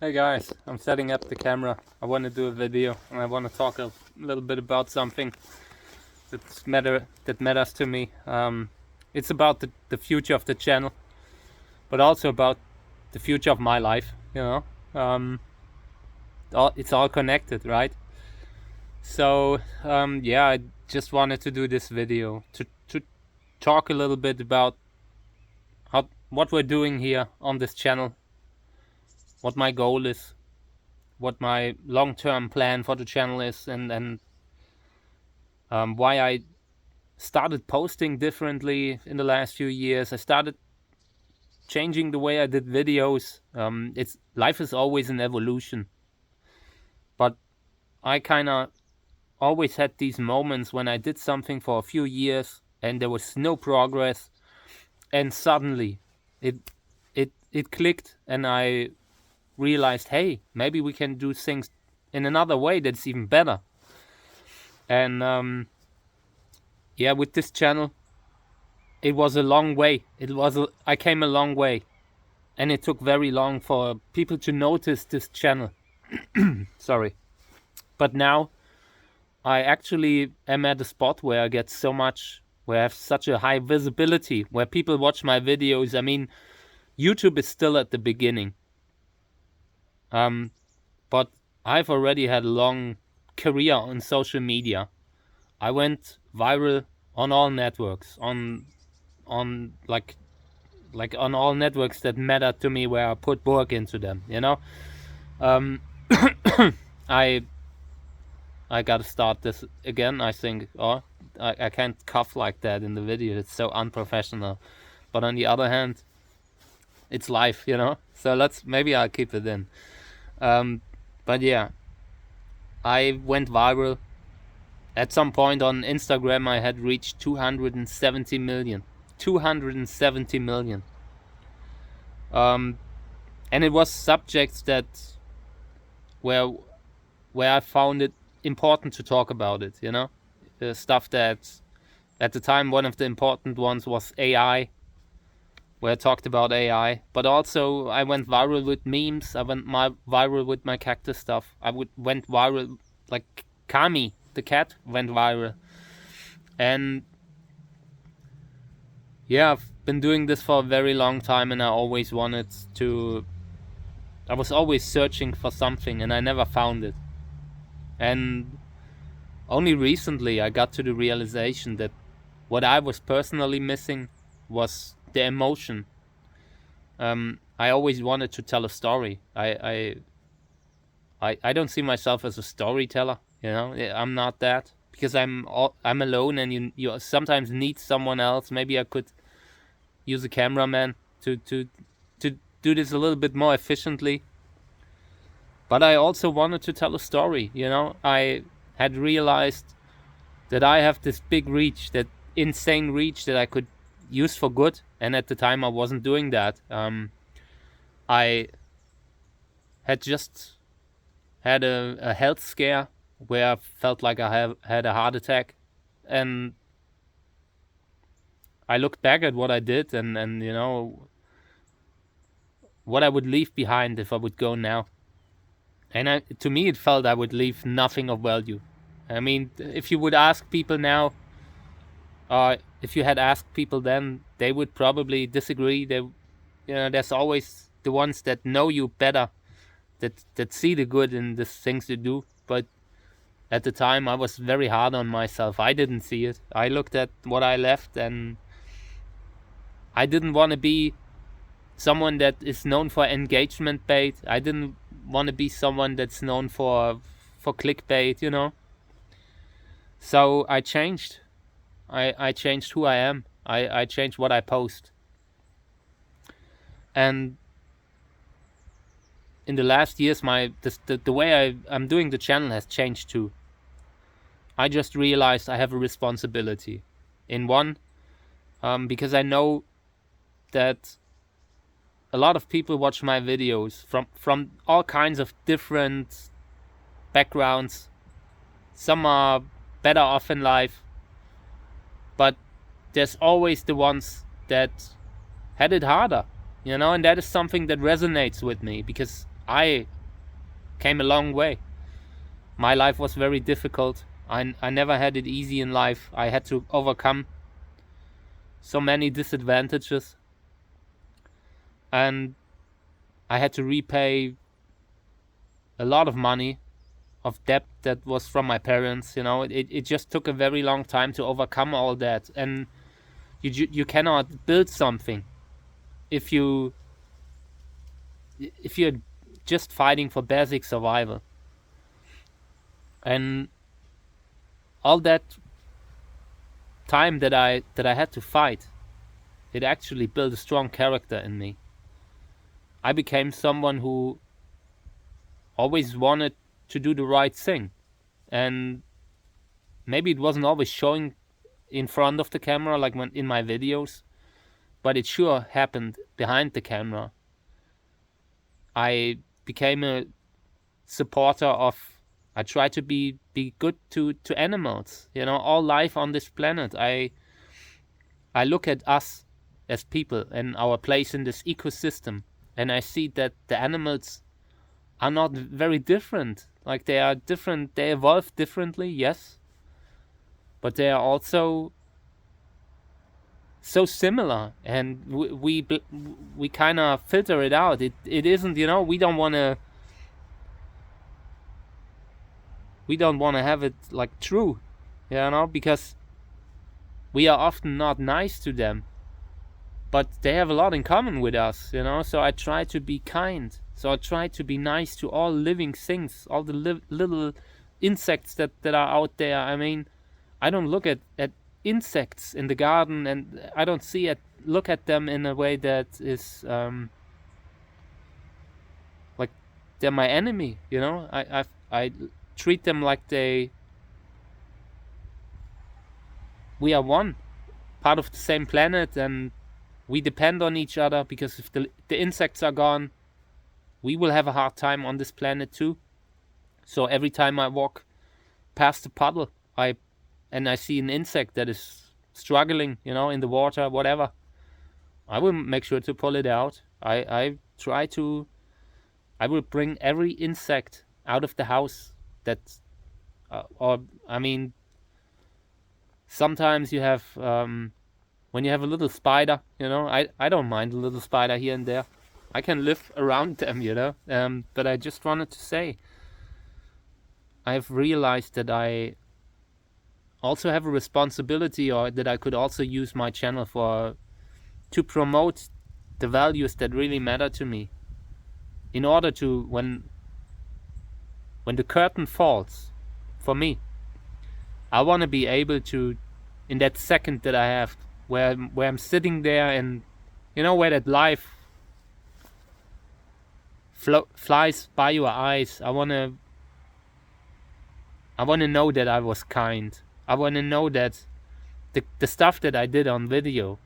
Hey guys, I'm setting up the camera. I want to do a video and I want to talk a little bit about something that matters to me. It's about the future of the channel, but also about the future of my life. It's all connected, right? So yeah, I just wanted to do this video to talk a little bit about what we're doing here on this channel, what my goal is, what my long-term plan for the channel is, and why I started posting differently in the last few years. I started changing the way I did videos. It's life is always an evolution, but I kind of always had these moments when I did something for a few years and there was no progress, and suddenly it clicked, and I realized, hey, maybe we can do things in another way that's even better. And yeah, with this channel, it was a long way. I came a long way, and it took very long for people to notice this channel. Sorry, but now I actually am at a spot where I have such a high visibility, where people watch my videos. I mean, YouTube is still at the beginning, but I've already had a long career on social media. I went viral on all networks, on like on all networks that matter to me, where I put work into them. I gotta start this again. I think, I can't cough like that in the video. It's so unprofessional. But on the other hand, it's life, So maybe I'll keep it in. But yeah, I went viral. At some point on Instagram, I had reached 270 million. 270 million. And it was subjects where I found it important to talk about it, stuff that at the time, one of the important ones was AI, where I talked about AI, but also I went viral with memes. I went viral with my Cactus stuff. Went viral, like Kami the cat went viral. And yeah, I've been doing this for a very long time, and I was always searching for something, and I never found it. And only recently I got to the realization that what I was personally missing was the emotion. I always wanted to tell a story. I don't see myself as a storyteller. I'm not that, because I'm alone, and you sometimes need someone else. Maybe I could use a cameraman to do this a little bit more efficiently. But I also wanted to tell a story. I had realized that I have this big reach, that insane reach that I could use for good, and at the time I wasn't doing that. I had just had a health scare where I felt like I had a heart attack, and I looked back at what I did, and what I would leave behind if I would go now. And to me, it felt I would leave nothing of value. I mean, if you would ask people now, if you had asked people then, they would probably disagree. There's always the ones that know you better, that see the good in the things you do. But at the time, I was very hard on myself. I didn't see it. I looked at what I left, and I didn't want to be someone that is known for engagement bait. I didn't want to be someone that's known for clickbait. So I changed. I changed who I am. I changed what I post. And in the last years, the way I'm doing the channel has changed too. I just realized I have a responsibility. Because I know that a lot of people watch my videos from all kinds of different backgrounds. Some are better off in life, but there's always the ones that had it harder, and that is something that resonates with me, because I came a long way. My life was very difficult. I never had it easy in life. I had to overcome so many disadvantages, and I had to repay a lot of money of debt that was from my parents. It just took a very long time to overcome all that, and you cannot build something if you're just fighting for basic survival. And all that time that I had to fight, it actually built a strong character in me. I became someone who always wanted to do the right thing, and maybe it wasn't always showing in front of the camera like when in my videos, but it sure happened behind the camera. I became a supporter of, I try to be good to animals, all life on this planet. I look at us as people and our place in this ecosystem, and I see that the animals are not very different. Like, they are different, they evolve differently, yes, but they are also so similar, and we kind of filter it out. It isn't, we don't want to have it like true, because we are often not nice to them, but they have a lot in common with us, so I try to be kind. So I try to be nice to all living things, all the little insects that are out there. I mean, I don't look at insects in the garden, and I don't look at them in a way that is like they're my enemy. I treat them like we are one part of the same planet, and we depend on each other, because if the insects are gone, we will have a hard time on this planet too. So every time I walk past a puddle, and I see an insect that is struggling, in the water, whatever, I will make sure to pull it out. I will bring every insect out of the house sometimes you have, when you have a little spider, I don't mind a little spider here and there. I can live around them, but I just wanted to say, I've realized that I also have a responsibility, or that I could also use my channel to promote the values that really matter to me, in order to, when the curtain falls for me, I want to be able to, in that second that I have, where I'm sitting there, and where that life flies by your eyes, I want to know that I was kind. I want to know that the stuff that I did on video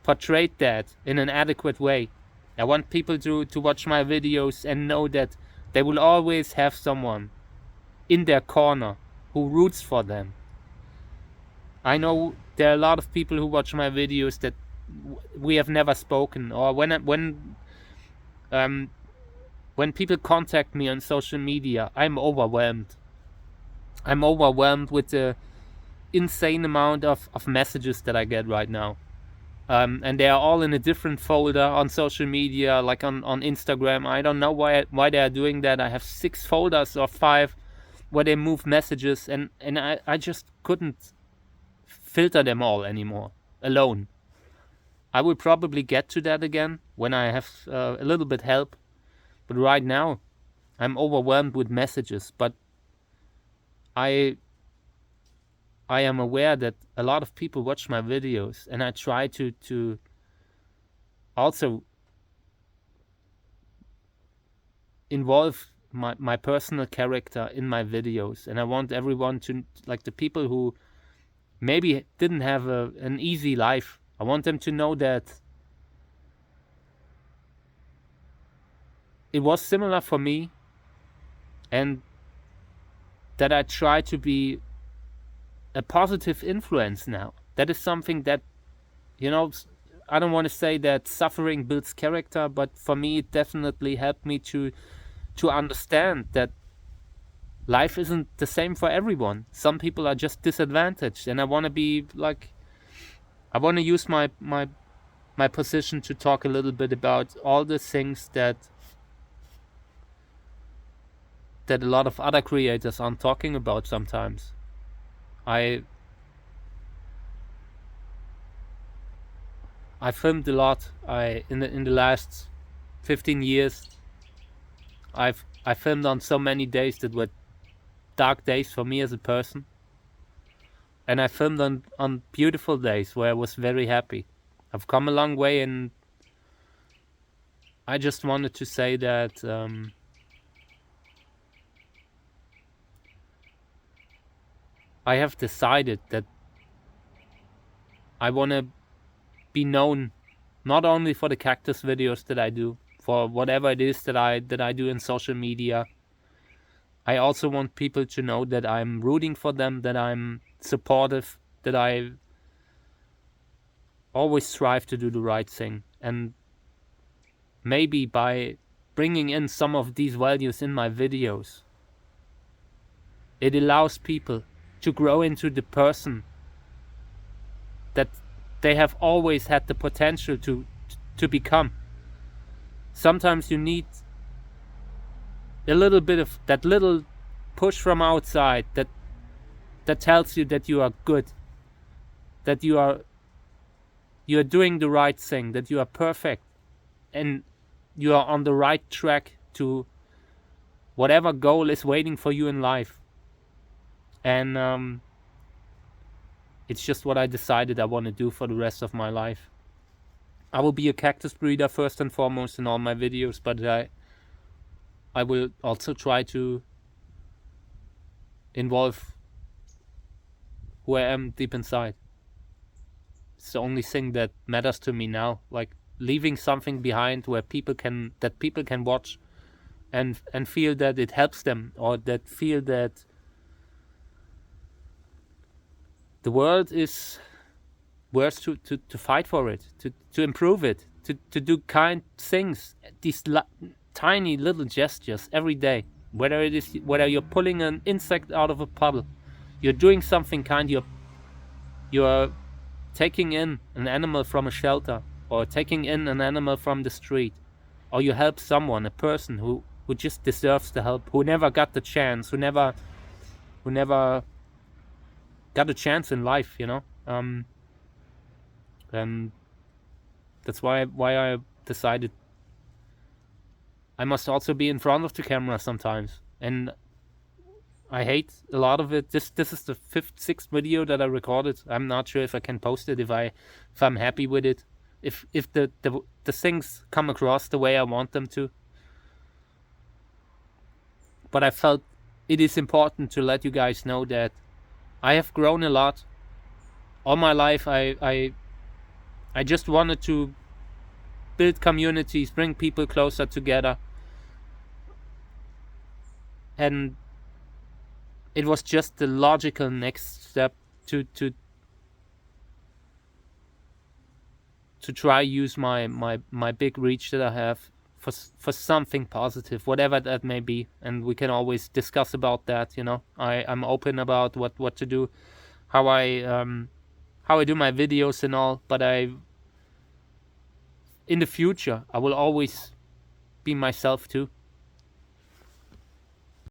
portrayed that in an adequate way. I want people to watch my videos and know that they will always have someone in their corner who roots for them. I know there are a lot of people who watch my videos that we have never spoken, or when people contact me on social media, I'm overwhelmed. I'm overwhelmed with the insane amount of messages that I get right now. And they are all in a different folder on social media, like on Instagram. I don't know why they are doing that. I have 6 folders or 5 where they move messages, and I just couldn't filter them all anymore alone. I will probably get to that again when I have a little bit help. But right now, I'm overwhelmed with messages. But I am aware that a lot of people watch my videos, and I try to also involve my personal character in my videos. And I want everyone to, like the people who maybe didn't have an easy life, I want them to know that it was similar for me, and that I try to be a positive influence now. That is something that, I don't want to say that suffering builds character, but for me it definitely helped me to understand that life isn't the same for everyone. Some people are just disadvantaged, and I want to be like, I want to use my position to talk a little bit about all the things that a lot of other creators aren't talking about sometimes. I filmed a lot. In the last 15 years, I filmed on so many days that were dark days for me as a person, and I filmed on beautiful days where I was very happy. I've come a long way, and I just wanted to say that I have decided that I want to be known not only for the Cactus videos that I do, for whatever it is that I do in social media. I also want people to know that I'm rooting for them, that I'm supportive, that I always strive to do the right thing. And maybe by bringing in some of these values in my videos, it allows people to grow into the person that they have always had the potential to become. Sometimes you need a little bit of that little push from outside that tells you that you are good, that you are doing the right thing, that you are perfect, and you are on the right track to whatever goal is waiting for you in life. And it's just what I decided I want to do for the rest of my life. I will be a cactus breeder first and foremost in all my videos, but I will also try to involve who I am deep inside. It's the only thing that matters to me now, like leaving something behind where people can watch and feel that it helps them, or that feel that the world is worth to fight for it, to improve it, to do kind things, these tiny little gestures every day. Whether you're pulling an insect out of a puddle, you're doing something kind, you're taking in an animal from a shelter, or taking in an animal from the street, or you help someone, a person who just deserves the help, who never got the chance, who never got a chance in life, and that's why I decided I must also be in front of the camera sometimes. And I hate a lot of it. This is the sixth video that I recorded. I'm not sure if I can post it, if I'm happy with it, if the things come across the way I want them to. But I felt it is important to let you guys know that I have grown a lot. All my life I just wanted to build communities, bring people closer together. And it was just the logical next step to try use my big reach that I have for something positive, whatever that may be. And we can always discuss about that, I'm open about what to do, how I do my videos and all, but in the future I will always be myself too.